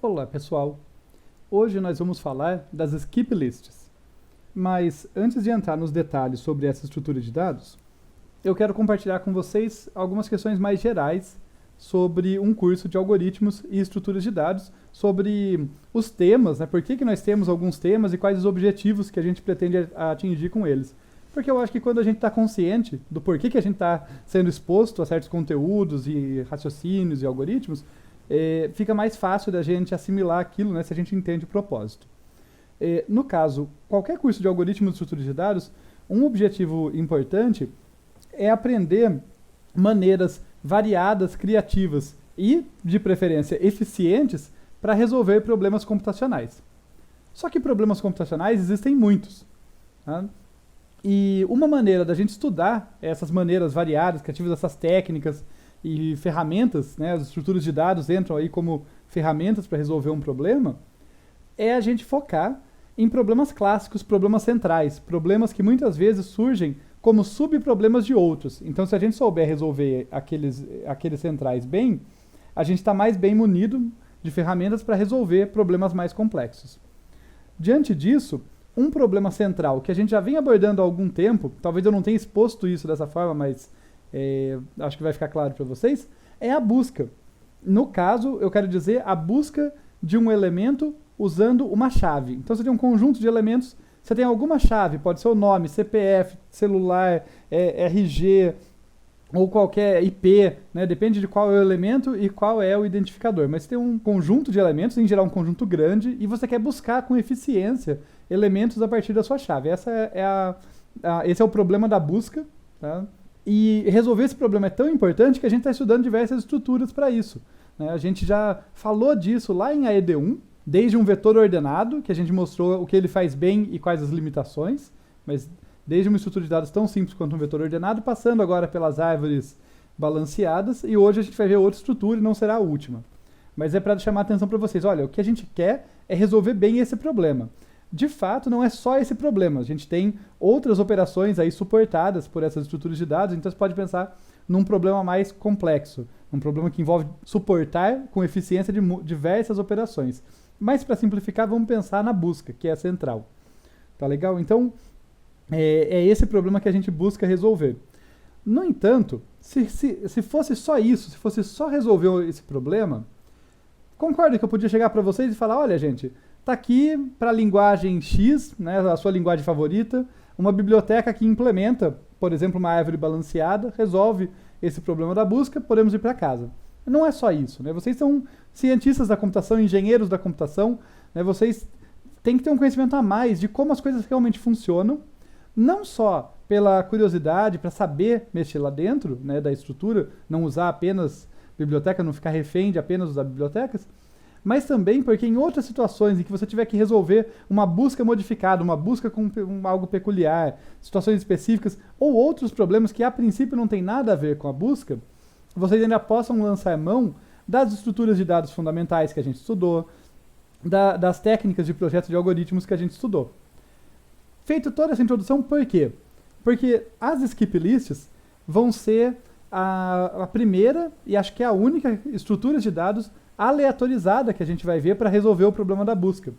Olá pessoal, hoje nós vamos falar das skip lists, mas antes de entrar nos detalhes sobre essa estrutura de dados, eu quero compartilhar com vocês algumas questões mais gerais sobre um curso de algoritmos e estruturas de dados, sobre os temas, por que nós temos alguns temas e quais os objetivos que a gente pretende atingir com eles. Porque eu acho que quando a gente está consciente do porquê que a gente está sendo exposto a certos conteúdos e raciocínios e algoritmos, fica mais fácil da gente assimilar aquilo, se a gente entende o propósito. No caso, qualquer curso de algoritmos e estrutura de dados, um objetivo importante é aprender maneiras variadas, criativas e, de preferência, eficientes para resolver problemas computacionais. Só que problemas computacionais existem muitos. Tá? E uma maneira da gente estudar essas maneiras variadas, criativas, essas técnicas e ferramentas, as estruturas de dados entram aí como ferramentas para resolver um problema, é a gente focar em problemas clássicos, problemas centrais, problemas que muitas vezes surgem como subproblemas de outros. Então, se a gente souber resolver aqueles centrais bem, a gente está mais bem munido de ferramentas para resolver problemas mais complexos. Diante disso, um problema central que a gente já vem abordando há algum tempo, talvez eu não tenha exposto isso dessa forma, mas acho que vai ficar claro para vocês, é a busca. No caso, eu quero dizer a busca de um elemento usando uma chave. Então você tem um conjunto de elementos, você tem alguma chave, pode ser o nome, CPF, celular, RG, ou qualquer IP, depende de qual é o elemento e qual é o identificador. Mas você tem um conjunto de elementos, em geral um conjunto grande, e você quer buscar com eficiência elementos a partir da sua chave. Esse é o problema da busca, tá? E resolver esse problema é tão importante que a gente está estudando diversas estruturas para isso. A gente já falou disso lá em AED1, desde um vetor ordenado, que a gente mostrou o que ele faz bem e quais as limitações, mas desde uma estrutura de dados tão simples quanto um vetor ordenado, passando agora pelas árvores balanceadas, e hoje a gente vai ver outra estrutura e não será a última. Mas é para chamar a atenção para vocês, olha, o que a gente quer é resolver bem esse problema. De fato, não é só esse problema. A gente tem outras operações aí suportadas por essas estruturas de dados, então você pode pensar num problema mais complexo, um problema que envolve suportar com eficiência de diversas operações. Mas para simplificar, vamos pensar na busca, que é a central. Tá legal? Então, é esse problema que a gente busca resolver. No entanto, se fosse só isso, se fosse só resolver esse problema, concorda que eu podia chegar para vocês e falar, olha gente, está aqui para a linguagem X, a sua linguagem favorita, uma biblioteca que implementa, por exemplo, uma árvore balanceada, resolve esse problema da busca, podemos ir para casa. Não é só isso. Vocês são cientistas da computação, engenheiros da computação, vocês têm que ter um conhecimento a mais de como as coisas realmente funcionam, não só pela curiosidade, para saber mexer lá dentro da estrutura, não usar apenas biblioteca, não ficar refém de apenas usar bibliotecas, mas também porque em outras situações em que você tiver que resolver uma busca modificada, uma busca com algo peculiar, situações específicas, ou outros problemas que a princípio não tem nada a ver com a busca, vocês ainda possam lançar mão das estruturas de dados fundamentais que a gente estudou, das técnicas de projetos de algoritmos que a gente estudou. Feito toda essa introdução, por quê? Porque as skip lists vão ser a primeira e acho que a única estrutura de dados aleatorizada que a gente vai ver para resolver o problema da busca.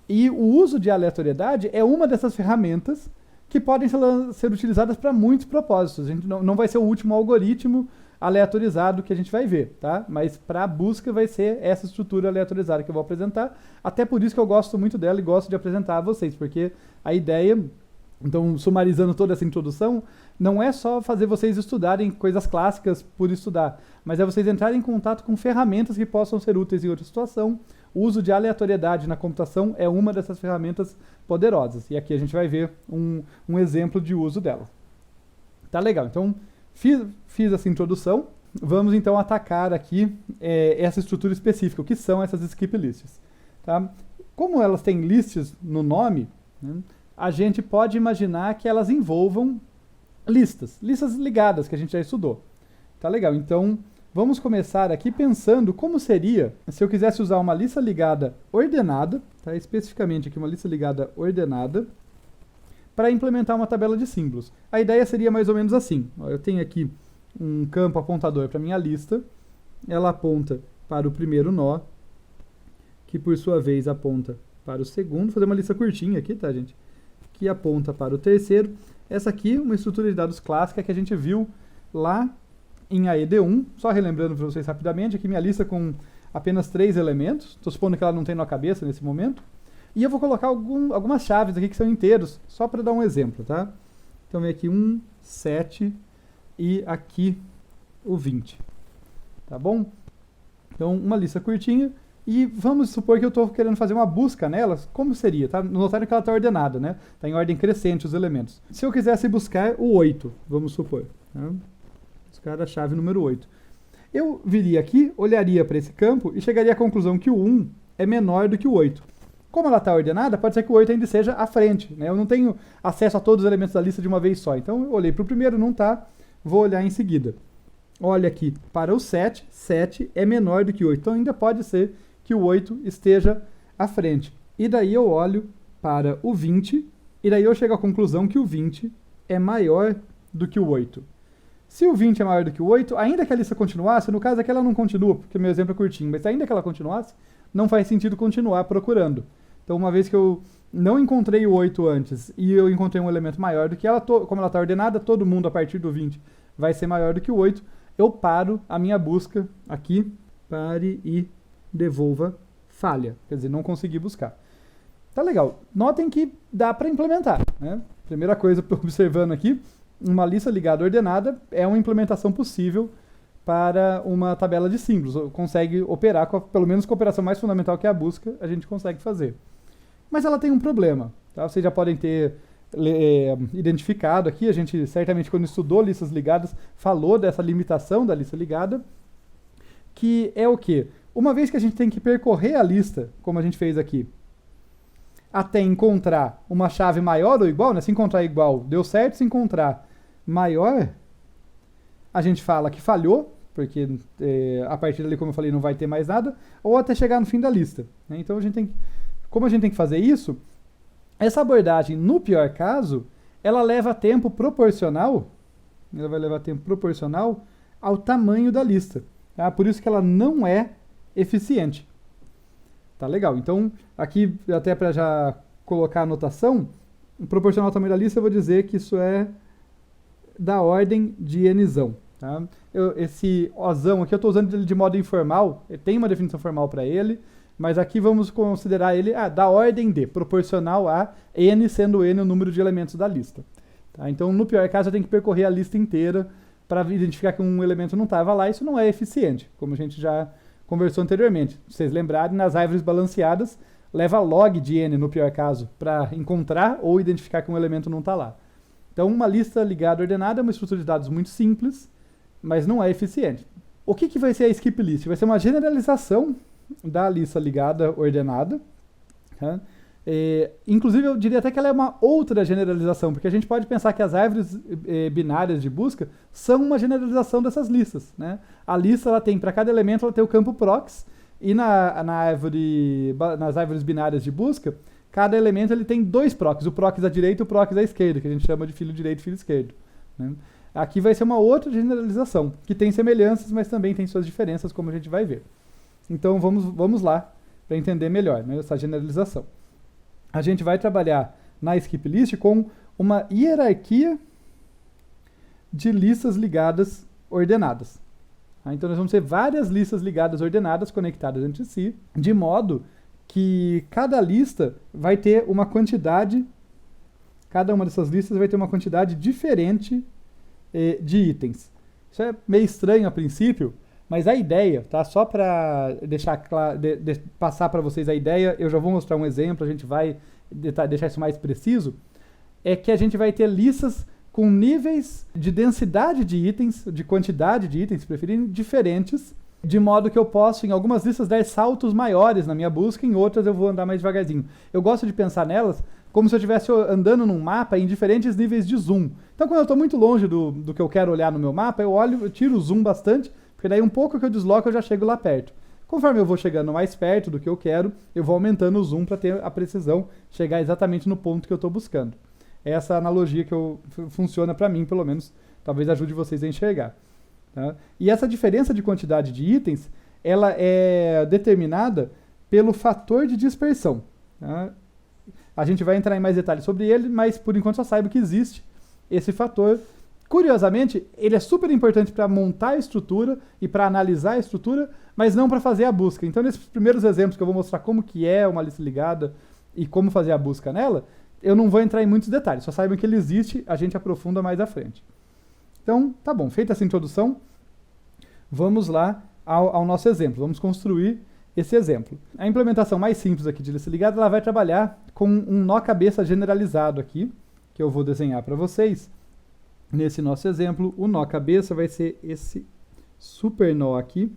E o uso de aleatoriedade é uma dessas ferramentas que podem ser utilizadas para muitos propósitos. A gente não vai ser o último algoritmo aleatorizado que a gente vai ver, tá? Mas para a busca vai ser essa estrutura aleatorizada que eu vou apresentar. Até por isso que eu gosto muito dela e gosto de apresentar a vocês, porque a ideia, então sumarizando toda essa introdução, não é só fazer vocês estudarem coisas clássicas por estudar, mas é vocês entrarem em contato com ferramentas que possam ser úteis em outra situação. O uso de aleatoriedade na computação é uma dessas ferramentas poderosas. E aqui a gente vai ver um exemplo de uso dela. Tá legal, então fiz essa introdução. Vamos então atacar aqui essa estrutura específica, o que são essas skip lists. Tá? Como elas têm lists no nome, a gente pode imaginar que elas envolvam listas ligadas que a gente já estudou. Tá legal, então vamos começar aqui pensando como seria se eu quisesse usar uma lista ligada ordenada, tá? Especificamente aqui uma lista ligada ordenada, para implementar uma tabela de símbolos. A ideia seria mais ou menos assim. Eu tenho aqui um campo apontador para minha lista, ela aponta para o primeiro nó, que por sua vez aponta para o segundo. Vou fazer uma lista curtinha aqui, tá, gente? Que aponta para o terceiro. Essa aqui é uma estrutura de dados clássica que a gente viu lá em AED1. Só relembrando para vocês rapidamente, aqui minha lista com apenas 3 elementos. Estou supondo que ela não tem na cabeça nesse momento. E eu vou colocar algumas chaves aqui que são inteiros, só para dar um exemplo, tá? Então vem aqui 1, 7 e aqui o 20. Tá bom? Então, uma lista curtinha. E vamos supor que eu estou querendo fazer uma busca nelas. Como seria? Tá? Notaram que ela está ordenada, né? Está em ordem crescente os elementos. Se eu quisesse buscar o 8, vamos supor. Tá? Buscar a chave número 8. Eu viria aqui, olharia para esse campo e chegaria à conclusão que o 1 é menor do que o 8. Como ela está ordenada, pode ser que o 8 ainda seja à frente, né? Eu não tenho acesso a todos os elementos da lista de uma vez só. Então, eu olhei para o primeiro, não está, vou olhar em seguida. Olha aqui para o 7, 7 é menor do que o 8. Então, ainda pode ser que o 8 esteja à frente. E daí eu olho para o 20, e daí eu chego à conclusão que o 20 é maior do que o 8. Se o 20 é maior do que o 8, ainda que a lista continuasse, no caso aqui ela não continua, porque meu exemplo é curtinho, mas ainda que ela continuasse, não faz sentido continuar procurando. Então, uma vez que eu não encontrei o 8 antes e eu encontrei um elemento maior do que ela, como ela está ordenada, todo mundo a partir do 20 vai ser maior do que o 8, eu paro a minha busca aqui, pare e devolva falha. Quer dizer, não consegui buscar. Tá legal. Notem que dá para implementar, né? Primeira coisa, observando aqui, uma lista ligada ordenada é uma implementação possível para uma tabela de símbolos. Consegue operar, pelo menos com a operação mais fundamental que é a busca, a gente consegue fazer. Mas ela tem um problema. Tá? Vocês já podem ter identificado aqui, a gente certamente quando estudou listas ligadas, falou dessa limitação da lista ligada, que é o quê? Uma vez que a gente tem que percorrer a lista, como a gente fez aqui, até encontrar uma chave maior ou igual, né? Se encontrar igual, deu certo. Se encontrar maior, a gente fala que falhou, porque a partir dali, como eu falei, não vai ter mais nada, ou até chegar no fim da lista, né? Então, como a gente tem que fazer isso, essa abordagem, no pior caso, ela leva tempo proporcional, ela vai levar tempo proporcional ao tamanho da lista. Tá? Por isso que ela não é eficiente. Tá legal. Então, aqui, até para já colocar a anotação, proporcional ao tamanho da lista, eu vou dizer que isso é da ordem de nzão. Tá? Esse Ozão aqui, eu estou usando ele de modo informal, tem uma definição formal para ele, mas aqui vamos considerar ele da ordem de, proporcional a n, sendo n o número de elementos da lista. Tá? Então, no pior caso, eu tenho que percorrer a lista inteira para identificar que um elemento não estava lá. Isso não é eficiente, como a gente já conversou anteriormente. Se vocês lembrarem, nas árvores balanceadas, leva log de n, no pior caso, para encontrar ou identificar que um elemento não está lá. Então, uma lista ligada ordenada é uma estrutura de dados muito simples, mas não é eficiente. O que vai ser a skip list? Vai ser uma generalização da lista ligada ordenada. Tá? Inclusive, eu diria até que ela é uma outra generalização, porque a gente pode pensar que as árvores binárias de busca são uma generalização dessas listas. Né? A lista, ela tem, para cada elemento, ela tem o campo prox, e nas árvores binárias de busca, cada elemento ele tem 2 procs, o prox à direita e o prox à esquerda, que a gente chama de filho direito e filho esquerdo. Né? Aqui vai ser uma outra generalização, que tem semelhanças, mas também tem suas diferenças, como a gente vai ver. Então, vamos lá para entender melhor, né, essa generalização. A gente vai trabalhar na skip list com uma hierarquia de listas ligadas ordenadas. Tá? Então, nós vamos ter várias listas ligadas ordenadas conectadas entre si, de modo que cada lista vai ter uma quantidade, cada uma dessas listas vai ter uma quantidade diferente de itens. Isso é meio estranho a princípio, mas a ideia, tá? Só para deixar claro, passar para vocês a ideia, eu já vou mostrar um exemplo, a gente vai deixar isso mais preciso, é que a gente vai ter listas com níveis de densidade de itens, de quantidade de itens, se preferirem, diferentes, de modo que eu posso, em algumas listas, dar saltos maiores na minha busca, em outras eu vou andar mais devagarzinho. Eu gosto de pensar nelas como se eu estivesse andando num mapa em diferentes níveis de zoom. Então, quando eu estou muito longe do que eu quero olhar no meu mapa, eu tiro o zoom bastante, porque daí um pouco que eu desloco eu já chego lá perto. Conforme eu vou chegando mais perto do que eu quero, eu vou aumentando o zoom para ter a precisão, chegar exatamente no ponto que eu estou buscando. Essa analogia que funciona para mim, pelo menos, talvez ajude vocês a enxergar. Tá? E essa diferença de quantidade de itens, ela é determinada pelo fator de dispersão. Tá? A gente vai entrar em mais detalhes sobre ele, mas por enquanto só saiba que existe esse fator. Curiosamente, ele é super importante para montar a estrutura e para analisar a estrutura, mas não para fazer a busca. Então, nesses primeiros exemplos que eu vou mostrar como que é uma lista ligada e como fazer a busca nela, eu não vou entrar em muitos detalhes, só saibam que ele existe, a gente aprofunda mais à frente. Então, tá bom, feita essa introdução, vamos lá ao nosso exemplo, vamos construir esse exemplo. A implementação mais simples aqui de lista ligada, ela vai trabalhar com um nó cabeça generalizado aqui, que eu vou desenhar para vocês. Nesse nosso exemplo, o nó cabeça vai ser esse super nó aqui,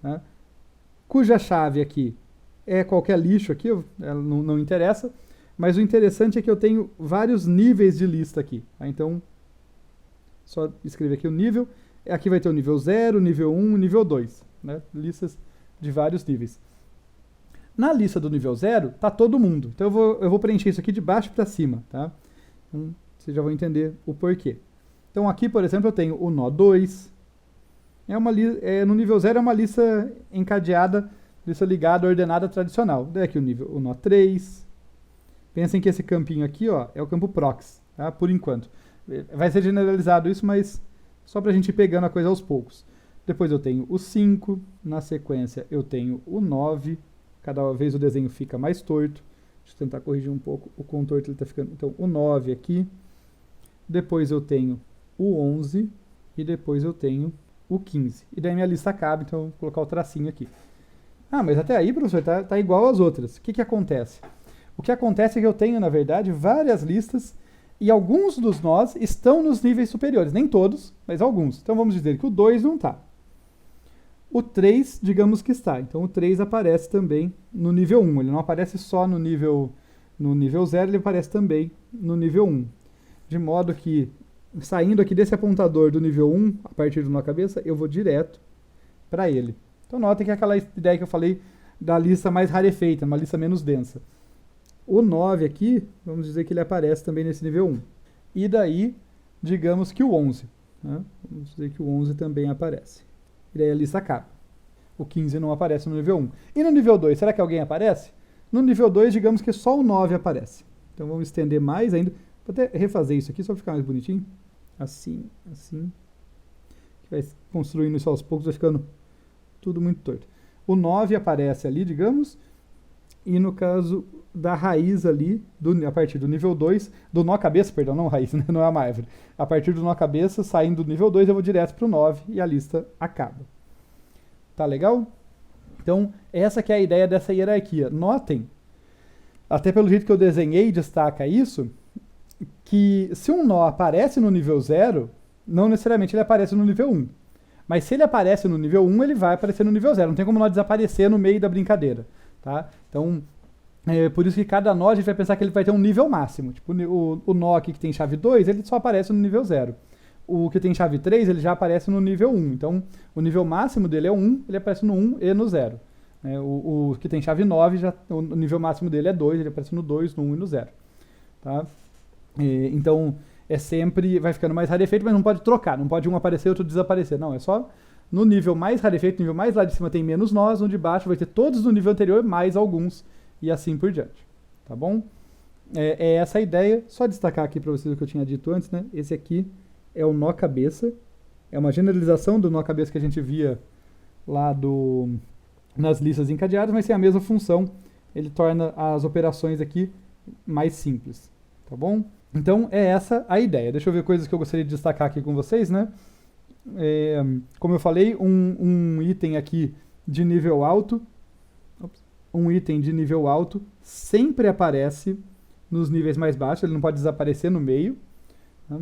tá? Cuja chave aqui é qualquer lixo aqui, não interessa, mas o interessante é que eu tenho vários níveis de lista aqui. Tá? Então, só escrever aqui o nível. Aqui vai ter o nível 0, nível 1, nível 2. Né? Listas de vários níveis. Na lista do nível 0, tá todo mundo. Então eu vou preencher isso aqui de baixo para cima. Tá? Então, vocês já vão entender o porquê. Então aqui, por exemplo, eu tenho o nó 2. No nível 0 é uma lista encadeada, lista ligada, ordenada, tradicional. Daí aqui o nó 3. Pensem que esse campinho aqui, ó, é o campo proxy, tá? Por enquanto. Vai ser generalizado isso, mas só para a gente ir pegando a coisa aos poucos. Depois eu tenho o 5, na sequência eu tenho o 9, cada vez o desenho fica mais torto. Deixa eu tentar corrigir um pouco o quão torto ele está ficando. Então, o 9 aqui. Depois eu tenho o 11 e depois eu tenho o 15. E daí minha lista acaba, então eu vou colocar o tracinho aqui. Ah, mas até aí, professor, tá igual às outras. O que acontece? O que acontece é que eu tenho, na verdade, várias listas e alguns dos nós estão nos níveis superiores. Nem todos, mas alguns. Então vamos dizer que o 2 não está. O 3, digamos que está. Então o 3 aparece também no nível 1. Ele não aparece só no nível 0, ele aparece também no nível 1. De modo que, saindo aqui desse apontador do nível 1, a partir do nó cabeça, eu vou direto para ele. Então notem que é aquela ideia que eu falei da lista mais rarefeita, uma lista menos densa. O 9 aqui, vamos dizer que ele aparece também nesse nível 1. E daí, digamos que o 11. Né? Vamos dizer que o 11 também aparece. E daí a lista acaba. O 15 não aparece no nível 1. E no nível 2, será que alguém aparece? No nível 2, digamos que só o 9 aparece. Então vamos estender mais ainda. Vou até refazer isso aqui, só para ficar mais bonitinho. Assim. Vai construindo isso aos poucos, vai ficando tudo muito torto. O 9 aparece ali, digamos. E no caso da raiz ali, a partir do nível 2, do nó cabeça, perdão, não raiz, né? Não é uma árvore. A partir do nó cabeça, saindo do nível 2, eu vou direto para o 9 e a lista acaba. Tá legal? Então, essa que é a ideia dessa hierarquia. Notem, até pelo jeito que eu desenhei, destaca isso, que se um nó aparece no nível 0, não necessariamente ele aparece no nível 1. Mas se ele aparece no nível 1, ele vai aparecer no nível 0. Não tem como nó desaparecer no meio da brincadeira. Tá? Então, por isso que cada nó a gente vai pensar que ele vai ter um nível máximo. Tipo, o nó aqui que tem chave 2, ele só aparece no nível 0. O que tem chave 3, ele já aparece no nível 1. Então, o nível máximo dele é 1, ele aparece no 1 e no 0. O que tem chave 9, o nível máximo dele é 2, ele aparece no 2, no 1 e no 0. Tá? Então, sempre vai ficando mais rarefeito, mas não pode trocar. Não pode um aparecer e outro desaparecer. Não, é só no nível mais rarefeito, nível mais lá de cima tem menos nós, no de baixo vai ter todos no nível anterior, mais alguns, e assim por diante. Tá bom? É essa a ideia. Só destacar aqui para vocês o que eu tinha dito antes, né? Esse aqui é o nó cabeça. É uma generalização do nó cabeça que a gente via lá nas listas encadeadas, mas tem a mesma função. Ele torna as operações aqui mais simples. Tá bom? Então, é essa a ideia. Deixa eu ver coisas que eu gostaria de destacar aqui com vocês, né? Como eu falei, um item aqui de nível alto, sempre aparece nos níveis mais baixos, ele não pode desaparecer no meio. Tá?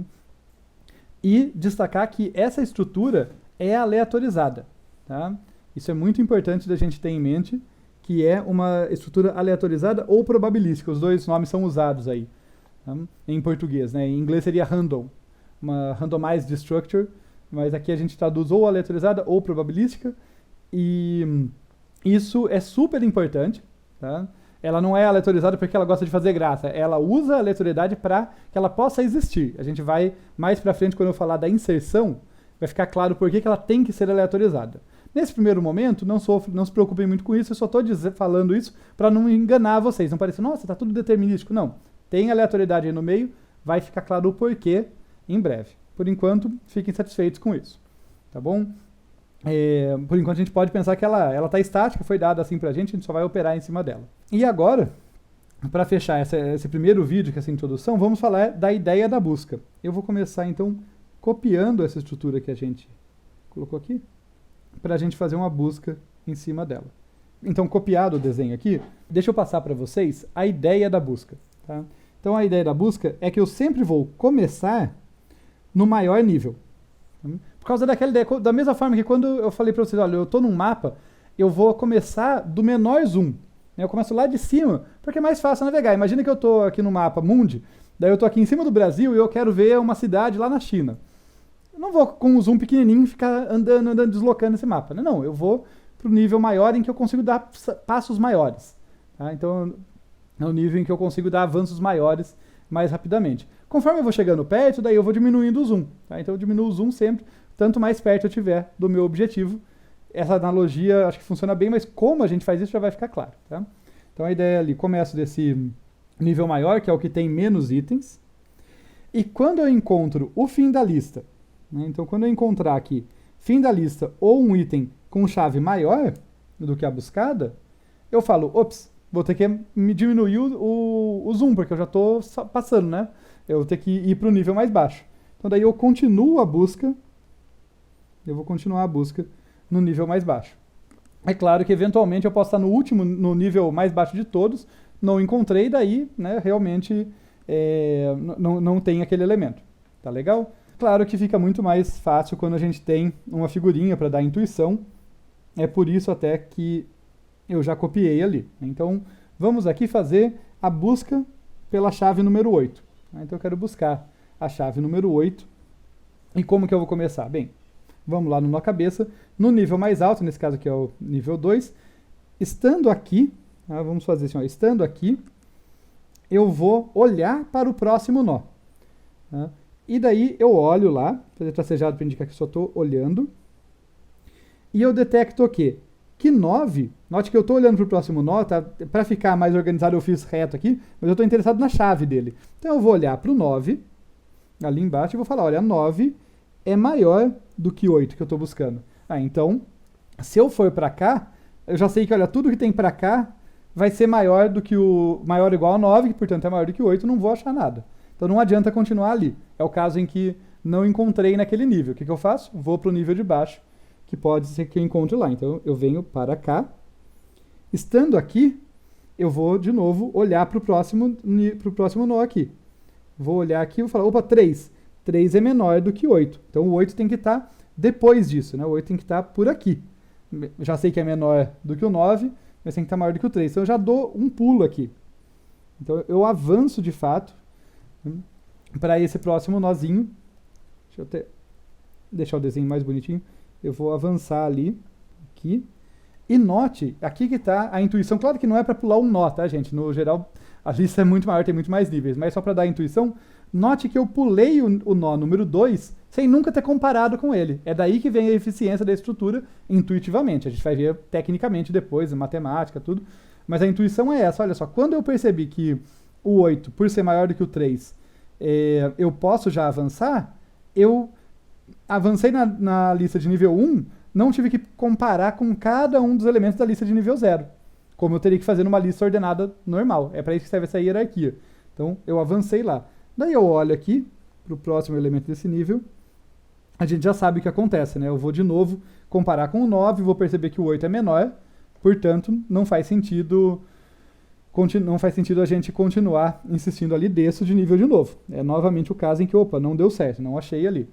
E destacar que essa estrutura é aleatorizada. Tá? Isso é muito importante da gente ter em mente, que é uma estrutura aleatorizada ou probabilística. Os dois nomes são usados aí, tá? Em português. Né? Em inglês seria random, uma randomized structure, mas aqui a gente traduz ou aleatorizada ou probabilística, e isso é super importante. Tá? Ela não é aleatorizada porque ela gosta de fazer graça, ela usa a aleatoriedade para que ela possa existir. A gente vai mais para frente, quando eu falar da inserção, vai ficar claro por que ela tem que ser aleatorizada. Nesse primeiro momento, não se preocupem muito com isso, eu só estou falando isso para não enganar vocês, não parecer, nossa, está tudo determinístico. Não, tem aleatoriedade aí no meio, vai ficar claro o porquê em breve. Por enquanto, fiquem satisfeitos com isso, tá bom? Por enquanto a gente pode pensar que ela está estática, foi dada assim pra gente, a gente só vai operar em cima dela. E agora, para fechar esse primeiro vídeo, que é essa introdução, vamos falar da ideia da busca. Eu vou começar então copiando essa estrutura que a gente colocou aqui, para a gente fazer uma busca em cima dela. Então, copiado o desenho aqui, deixa eu passar para vocês a ideia da busca. Tá? Então, a ideia da busca é que eu sempre vou começar no maior nível. Por causa daquela ideia, da mesma forma que quando eu falei para vocês, olha, eu estou num mapa, eu vou começar do menor zoom. Eu começo lá de cima, porque é mais fácil navegar. Imagina que eu estou aqui no mapa Mundi, daí eu estou aqui em cima do Brasil e eu quero ver uma cidade lá na China. Eu não vou com um zoom pequenininho ficar andando, deslocando esse mapa. Não, eu vou para o nível maior em que eu consigo dar passos maiores. Tá? Então, é o nível em que eu consigo dar avanços maiores mais rapidamente. Conforme eu vou chegando perto, daí eu vou diminuindo o zoom. Tá? Então, eu diminuo o zoom sempre, tanto mais perto eu tiver do meu objetivo. Essa analogia acho que funciona bem, mas como a gente faz isso já vai ficar claro. Tá? Então, a ideia ali, começo desse nível maior, que é o que tem menos itens. E quando eu encontro o fim da lista, então, quando eu encontrar aqui fim da lista ou um item com chave maior do que a buscada, eu falo, ops, vou ter que me diminuir o zoom, porque eu já estou passando, né? Eu vou ter que ir para o nível mais baixo. Então, daí eu continuo a busca, eu vou continuar a busca no nível mais baixo. É claro que, eventualmente, eu posso estar no nível mais baixo de todos, não encontrei, daí, né, realmente não tem aquele elemento. Tá legal? Claro que fica muito mais fácil quando a gente tem uma figurinha para dar intuição. É por isso até que eu já copiei ali. Então, vamos aqui fazer a busca pela chave número 8. Então, eu quero buscar a chave número 8. E como que eu vou começar? Bem, vamos lá no nó cabeça. No nível mais alto, nesse caso aqui é o nível 2. Estando aqui, vamos fazer assim, estando aqui, eu vou olhar para o próximo nó. Tá? E daí eu olho lá, fazer tracejado para indicar que só estou olhando. E eu detecto o quê? Que 9, note que eu estou olhando para o próximo nó, tá? Para ficar mais organizado eu fiz reto aqui, mas eu estou interessado na chave dele. Então eu vou olhar para o 9, ali embaixo, e vou falar, olha, 9 é maior do que 8 que eu estou buscando. Então, se eu for para cá, eu já sei que, olha, tudo que tem para cá vai ser maior do que maior ou igual a 9, que portanto é maior do que 8, não vou achar nada. Então não adianta continuar ali. É o caso em que não encontrei naquele nível. O que eu faço? Vou para o nível de baixo, que pode ser que eu encontre lá. Então eu venho para cá. Estando aqui, eu vou de novo olhar para o próximo nó aqui. Vou olhar aqui e vou falar, opa, 3. 3 é menor do que 8. Então o 8 tem que estar depois disso, né? O 8 tem que estar por aqui. Já sei que é menor do que o 9, mas tem que estar maior do que o 3. Então eu já dou um pulo aqui. Então eu avanço de fato para esse próximo nozinho. Deixa eu até deixar o desenho mais bonitinho. Eu vou avançar ali, aqui. E note, aqui que está a intuição. Claro que não é para pular um nó, tá, gente? No geral, a lista é muito maior, tem muito mais níveis. Mas só para dar a intuição, note que eu pulei o nó número 2 sem nunca ter comparado com ele. É daí que vem a eficiência da estrutura intuitivamente. A gente vai ver tecnicamente depois, em matemática, tudo. Mas a intuição é essa. Olha só, quando eu percebi que o 8, por ser maior do que o 3, eu posso já avançar, eu avancei na lista de nível 1, não tive que comparar com cada um dos elementos da lista de nível 0, como eu teria que fazer numa lista ordenada normal. É para isso que serve essa hierarquia. Então, eu avancei lá. Daí eu olho aqui para o próximo elemento desse nível, a gente já sabe o que acontece, né? Eu vou de novo comparar com o 9, vou perceber que o 8 é menor, portanto, não faz sentido a gente continuar insistindo ali, desço de nível de novo. É novamente o caso em que, opa, não deu certo, não achei ali.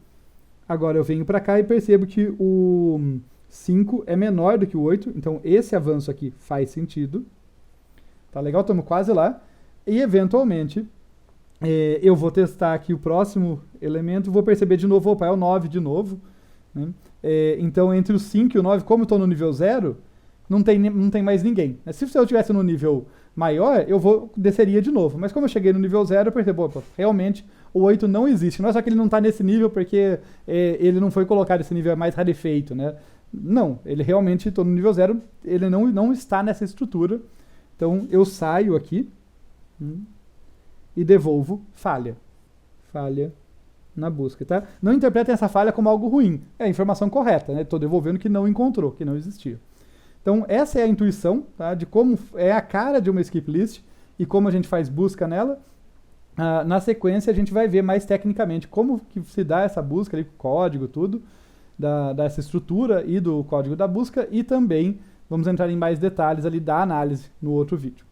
Agora eu venho para cá e percebo que o 5 é menor do que o 8, então esse avanço aqui faz sentido. Tá legal? Estamos quase lá. E, eventualmente, eu vou testar aqui o próximo elemento, vou perceber de novo, opa, é o 9 de novo. Né? Então, entre o 5 e o 9, como eu estou no nível 0, não tem mais ninguém. Se eu estivesse no nível maior, eu desceria de novo. Mas como eu cheguei no nível 0, eu percebo, opa, realmente o 8 não existe. Não é só que ele não está nesse nível porque ele não foi colocado, esse nível é mais rarefeito, né? Não, ele realmente, estou no nível 0, ele não está nessa estrutura. Então eu saio aqui e devolvo falha. Falha na busca, tá? Não interpretem essa falha como algo ruim. É a informação correta, né? Estou devolvendo que não encontrou, que não existia. Então essa é a intuição, tá? De como é a cara de uma skip list e como a gente faz busca nela. Na sequência a gente vai ver mais tecnicamente como que se dá essa busca ali, com o código, tudo, dessa estrutura e do código da busca, e também vamos entrar em mais detalhes ali da análise no outro vídeo.